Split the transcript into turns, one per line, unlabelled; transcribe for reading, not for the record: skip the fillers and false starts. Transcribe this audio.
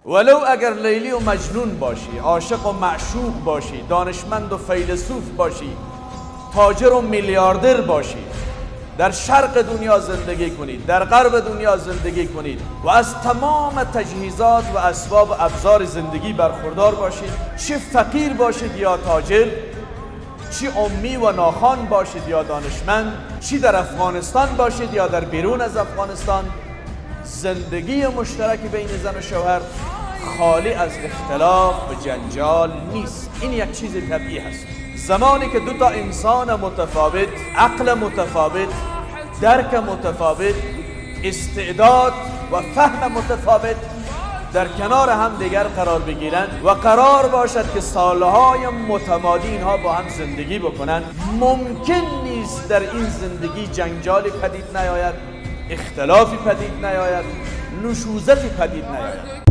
ولو اگر لیلی و مجنون باشی، عاشق و معشوق باشی، دانشمند و فیلسوف باشی، تاجر و میلیاردر باشی، در شرق دنیا زندگی کنید، در غرب دنیا زندگی کنید و از تمام تجهیزات و اسباب و ابزار زندگی برخوردار باشید، چه فقیر باشید یا تاجر، چی امی و ناخوان باشید یا دانشمند، چی در افغانستان باشید یا در بیرون از افغانستان، زندگی مشترک بین زن و شوهر خالی از اختلاف و جنجال نیست. این یک چیز طبیعی هست. زمانی که دو تا انسان متفاوت، عقل متفاوت، درک متفاوت، استعداد و فهم متفاوت در کنار هم دیگر قرار بگیرند و قرار باشد که سالهای متمادی اینها با هم زندگی بکنند، ممکن نیست در این زندگی جنجالی پدید نیاید، اختلافی پدید نیاید، نشوزتی پدید نیاید.